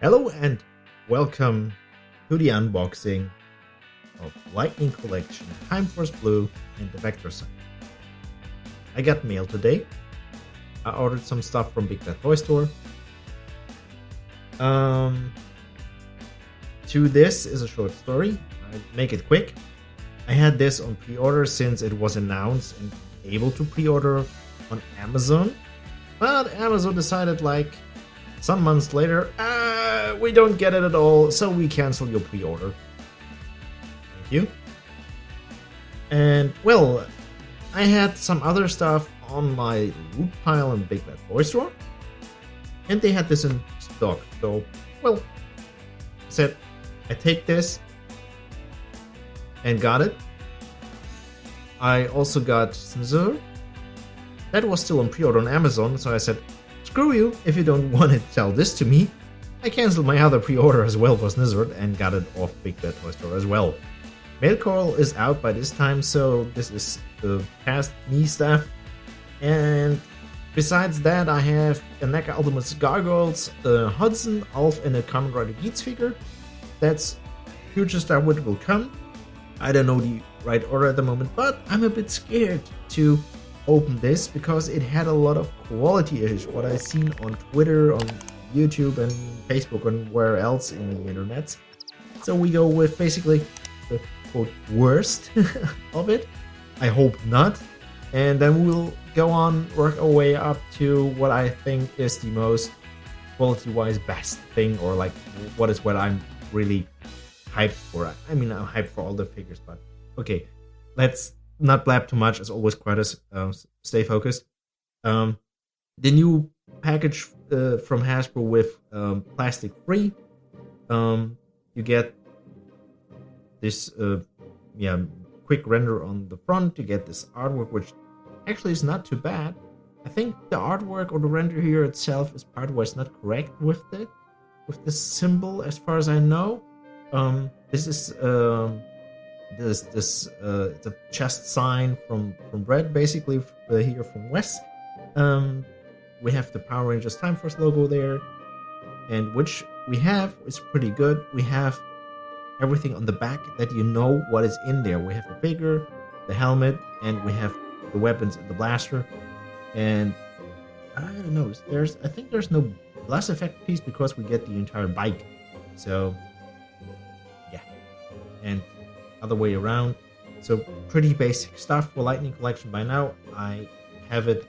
Hello and welcome to the unboxing of Lightning Collection, yaYsPllw and the Vector Site. I got mail today. I ordered some stuff from Big Bad Toy Store. To this is a short story. I'll make it quick. I had this on pre-order since it was announced and able to pre-order on Amazon. But Amazon decided like some months later, we don't get it at all, so we cancel your pre-order. Thank you. And well, I had some other stuff on my loot pile in Big Bad Toy Store, and they had this in stock. So, well, I said I take this and got it. I also got Snizzer. That was still on pre-order on Amazon, so I said, screw you, if you don't want to sell this to me. I cancelled my other pre-order as well for Snizzard and got it off Big Bad Toy Store as well. Mail Coral is out by this time, so this is the past me stuff. And besides that, I have a NECA Ultimate Gargoyles, a Hudson, Alf, and a Kamen Rider Beats figure. That's future stuff which will come. I don't know the right order at the moment, but I'm a bit scared to open this because it had a lot of quality issues. What I've seen on Twitter, on YouTube, and Facebook, and where else in the internet. So we go with basically the quote worst of it. I hope not. And then we'll go on, work our way up to what I think is the most quality-wise best thing, or like what I'm really hyped for. I mean, I'm hyped for all the figures, but okay, let's not blab too much. As always, Krytos, stay focused. The new package from Hasbro with plastic free. You get this quick render on the front. You get this artwork, which actually is not too bad. I think the artwork or the render here itself is part-wise not correct with this symbol, as far as I know. This is it's a chest sign from Red, basically here from Wes. We have the Power Rangers Time Force logo there, and which we have is pretty good. We have everything on the back that you know what is in there. We have the figure, the helmet, and we have the weapons and the blaster. And I don't know, I think there's no blast effect piece because we get the entire bike. So yeah, and other way around. So pretty basic stuff for Lightning Collection by now. I have it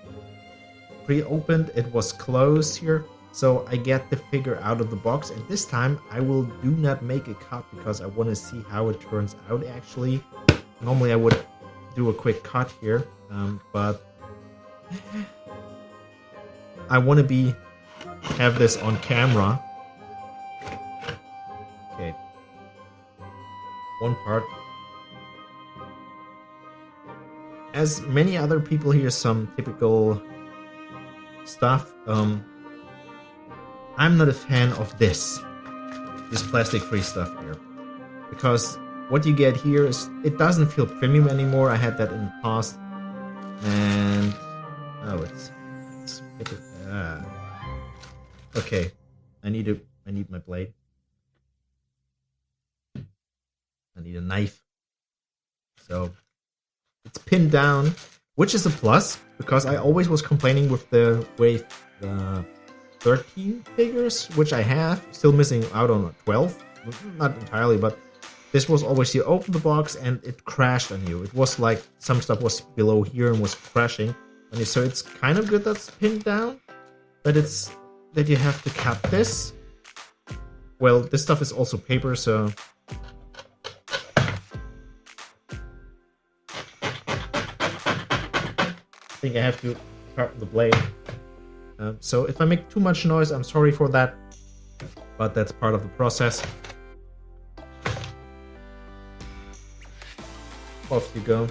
pre-opened. It was closed here, so I get the figure out of the box, and this time I will do not make a cut because I want to see how it turns out. Actually, normally I would do a quick cut here, but I want to have this on camera. Okay, one part. As many other people here, some typical stuff. I'm not a fan of this plastic-free stuff here, because what you get here is it doesn't feel premium anymore. I had that in the past, and okay. I need my blade. I need a knife. So it's pinned down, which is a plus, because I always was complaining with the Wave 13 figures, which I have, still missing out on a 12. Not entirely, but this was always you open the box and it crashed on you. It was like some stuff was below here and was crashing. And so it's kind of good that's pinned down, but it's that you have to cut this. Well, this stuff is also paper, so I think I have to cut the blade. So if I make too much noise, I'm sorry for that, but that's part of the process. Off you go.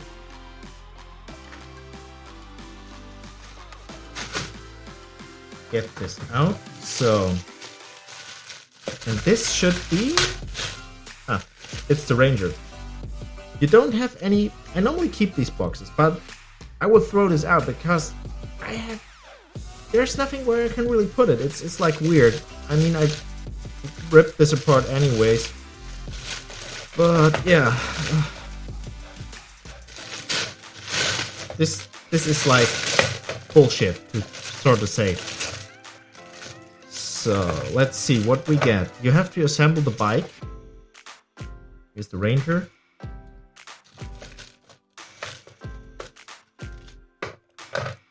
Get this out. So, and this should be, it's the Ranger. You don't have any. I normally keep these boxes, but I will throw this out because there's nothing where I can really put it. It's like weird. I mean, rip this apart anyways. But yeah, this is like bullshit, to sort of say. So let's see what we get. You have to assemble the bike. Here's the Ranger.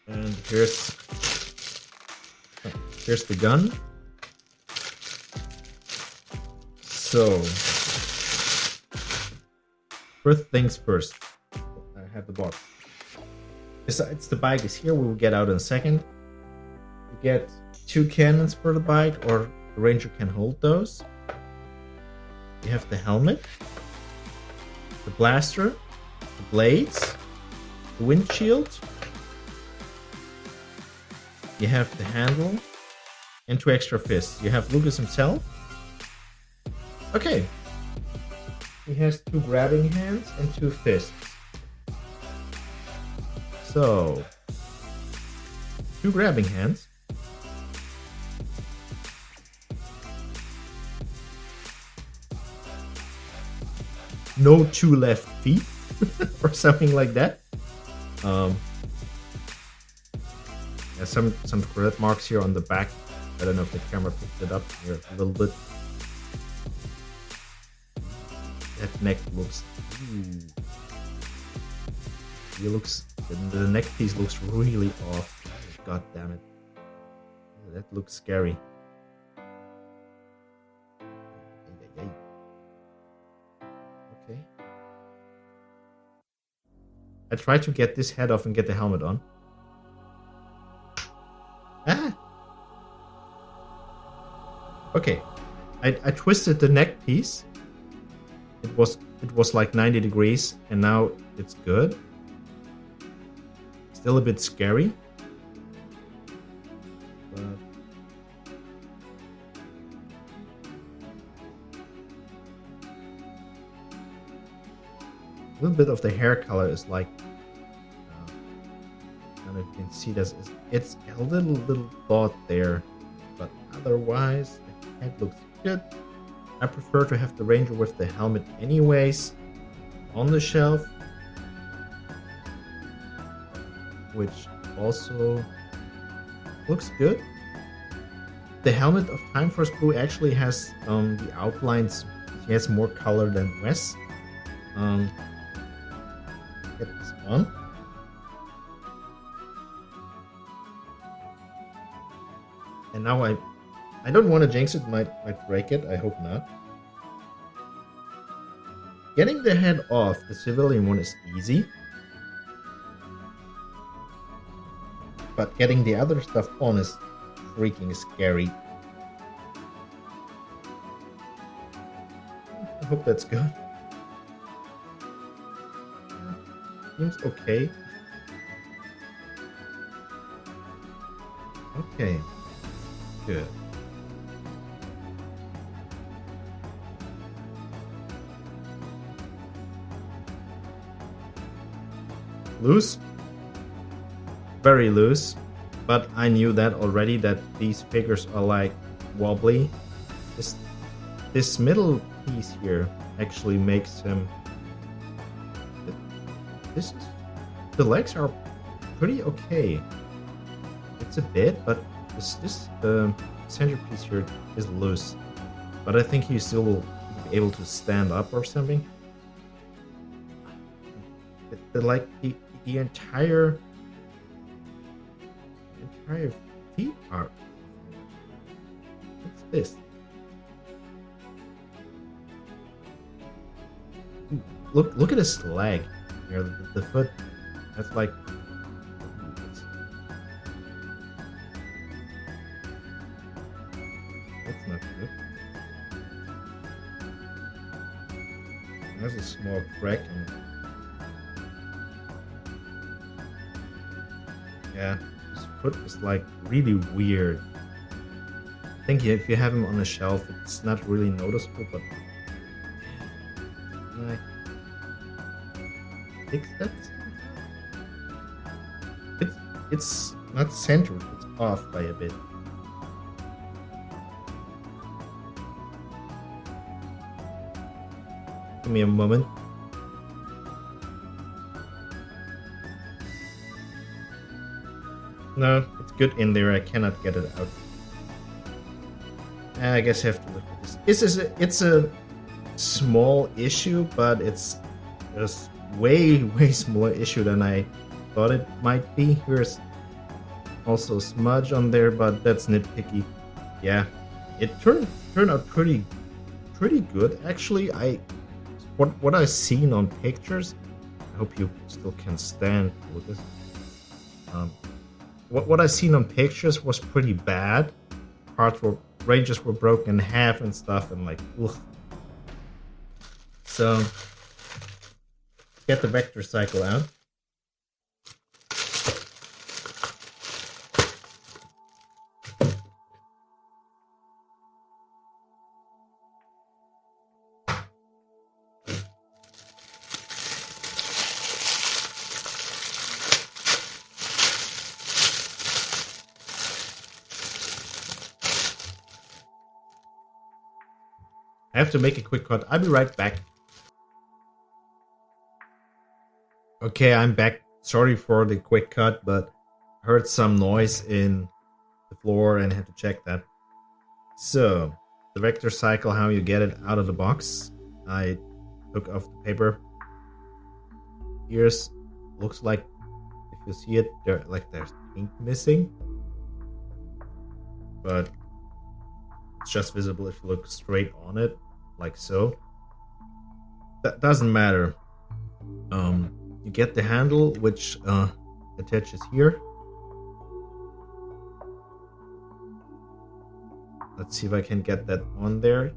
And here's the gun. So first things first. I have the box. Besides the bike is here, we will get out in a second. You get 2 cannons for the bike, or the Ranger can hold those. You have the helmet, the blaster, the blades, the windshield. You have the handle and 2 extra fists. You have Lucas himself. Okay. He has 2 grabbing hands and 2 fists. So, 2 grabbing hands. No 2 left feet or something like that. There's some red marks here on the back. I don't know if the camera picked it up here a little bit. That neck looks. The neck piece looks really off. God damn it. That looks scary. Okay. I tried to get this head off and get the helmet on. Ah! Okay. I twisted the neck piece. It was like 90 degrees, and now it's good. Still a bit scary. But a little bit of the hair color is like, I don't know if you can see this. It's a little dot there, but otherwise the head looks good. I prefer to have the Ranger with the helmet anyways on the shelf, which also looks good. The helmet of Time Force Blue actually has the outlines. He has more color than Wes. Get this on. And now I don't want to jinx it, might break it, I hope not. Getting the head off, the civilian one, is easy. But getting the other stuff on is freaking scary. I hope that's good. Seems okay. Okay. Good. Loose? Very loose, but I knew that already, that these figures are like wobbly. This middle piece here actually makes him. The legs are pretty okay. It's a bit, but this centerpiece here is loose. But I think he still will be able to stand up or something. The entire feet are. What's this? Ooh, look at his leg here. The foot. That's like. That's not good. There's a small crack in it. Yeah, his foot is like really weird. I think if you have him on a shelf, it's not really noticeable, but I think that's it's not centered, it's off by a bit. Give me a moment. No, it's good in there. I cannot get it out. I guess I have to live with this. It's a small issue, but it's just way smaller issue than I thought it might be. Here's also a smudge on there, but that's nitpicky. Yeah, it turned out pretty good actually. What I've seen on pictures, I hope you still can stand with this. What I've seen on pictures was pretty bad. Ranges were broken in half and stuff, and like, ugh. So get the vector cycle out. I have to make a quick cut. I'll be right back. Okay, I'm back. Sorry for the quick cut, but I heard some noise in the floor and had to check that. So, the vector cycle, how you get it out of the box. I took off the paper. Here's, looks like, if you see it, there's ink missing. But it's just visible if you look straight on it, like so. That doesn't matter. You get the handle, which attaches here. Let's see if I can get that on there.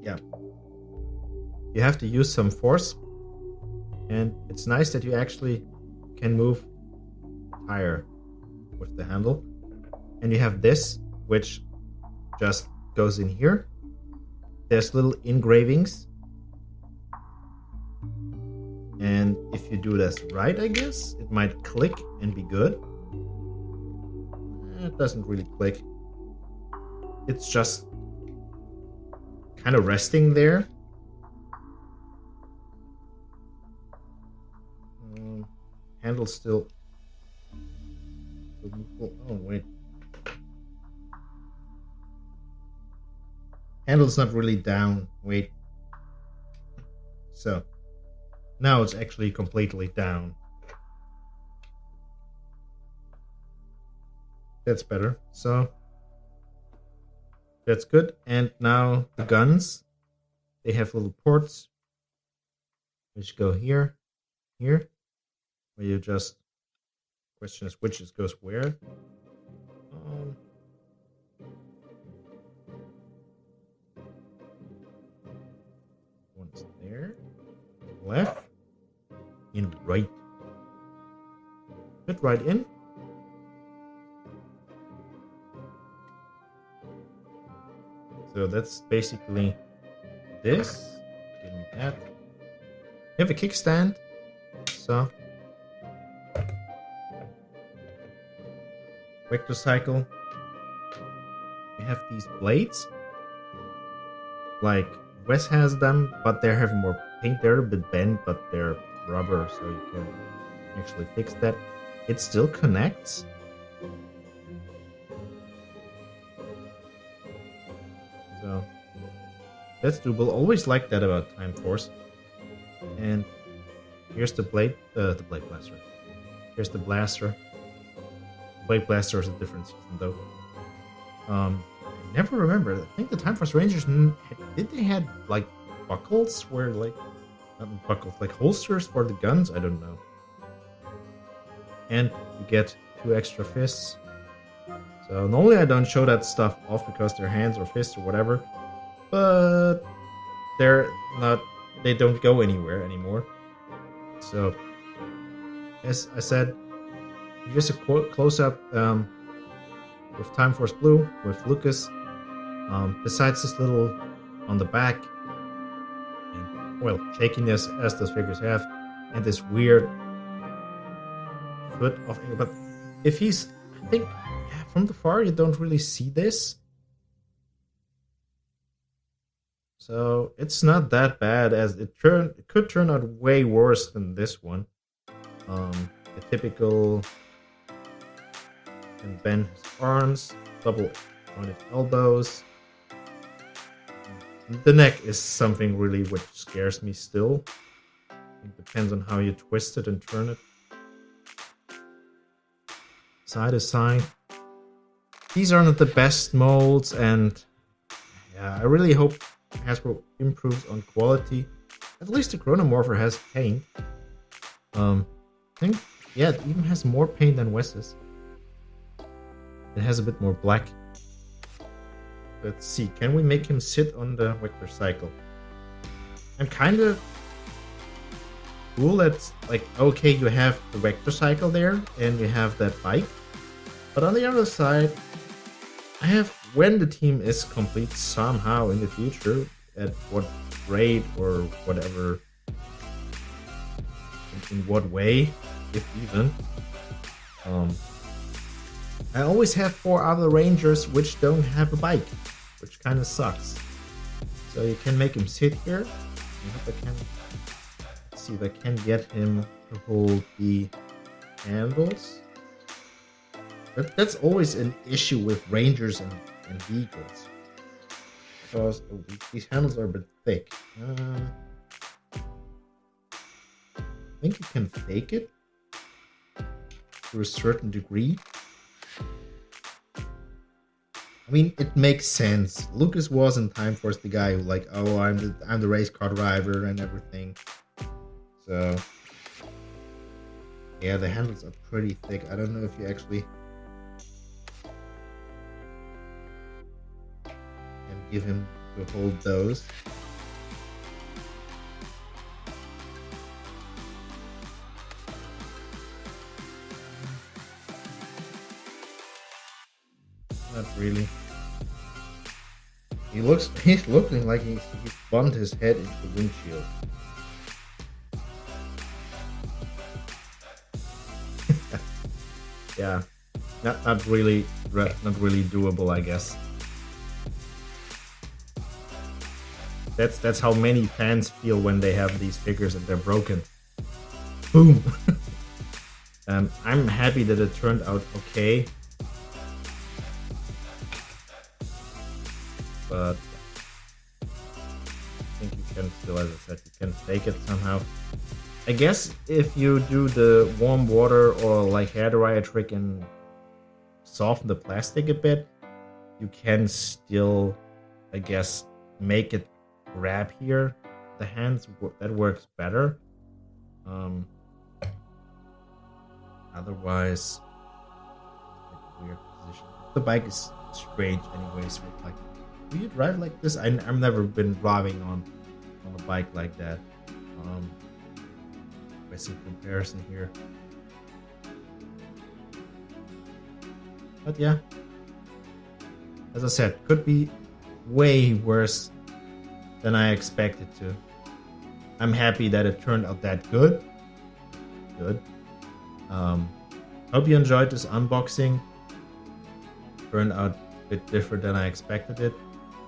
Yeah. You have to use some force. And it's nice that you actually can move higher with the handle. And you have this, which just goes in here. There's little engravings. And if you do this right, I guess, it might click and be good. It doesn't really click. It's just kind of resting there. Handle still. Oh, wait. Handle's not really down. Wait. So. Now it's actually completely down. That's better. So. That's good. And now the guns. They have little ports. Which go here. Here. Where you just, question is which goes where. One's there, left, and right. Fit right in. So that's basically this. Give me that. You have a kickstand. So. Vector cycle. You have these blades. Like Wes has them, but they have more paint. They're a bit bent, but they're rubber, so you can actually fix that. It still connects. So that's doable. Always like that about Time Force. And here's the blade blaster. Here's the blaster. Blade Blaster is a different season though. I never remember. I think the Time Force Rangers did they had like buckles where like not buckles, like holsters for the guns? I don't know. And you get 2 extra fists. So normally I don't show that stuff off because they're hands or fists or whatever. But they don't go anywhere anymore. So as I said, here's a close-up with Time Force Blue, with Lucas. Besides this little on the back, and well, shakiness as those figures have, and this weird foot of, but if he's, I think, yeah, from the far you don't really see this. So it's not that bad, as it could turn out way worse than this one. The typical can bend his arms, double jointed elbows. The neck is something really which scares me still. It depends on how you twist it and turn it. Side to side. These are not the best molds, and yeah, I really hope Hasbro improves on quality. At least the Chronomorpher has paint. I think, yeah, it even has more paint than Wes's. It has a bit more black. Let's see, can we make him sit on the vector cycle? I'm kind of cool that's like, okay, you have the vector cycle there and you have that bike, but on the other side I have, when the team is complete somehow in the future, at what rate or whatever, in what way, if even, I always have 4 other rangers which don't have a bike, which kind of sucks. So you can make him sit here. I hope I can, let's see if I can get him to hold the handles. But that's always an issue with rangers and vehicles, because these handles are a bit thick. I think you can fake it to a certain degree. I mean, it makes sense. Lucas was in Time Force the guy who, like, oh, I'm the race car driver and everything. So yeah, the handles are pretty thick. I don't know if you actually can give him to hold those. Not really. He's looking like he's bumped his head into the windshield. Yeah, not really doable, I guess. That's how many fans feel when they have these figures and they're broken. Boom. I'm happy that it turned out okay. But I think you can still, as I said, you can fake it somehow. I guess if you do the warm water or like hair dryer trick and soften the plastic a bit, you can still, I guess, make it grab here. The hands, that works better. Otherwise, it's a weird position. The bike is strange anyways. Like, do you drive like this? I've never been driving on a bike like that. Basic comparison here. But yeah, as I said, could be way worse than I expected to. I'm happy that it turned out that good. Hope you enjoyed this unboxing. Turned out a bit different than I expected it,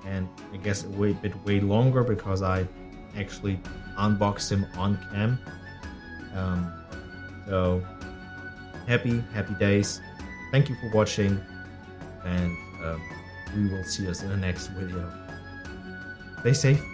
and I guess a bit way longer because I actually unboxed him on cam. So happy days. Thank you for watching, and we will see us in the next video. Stay safe.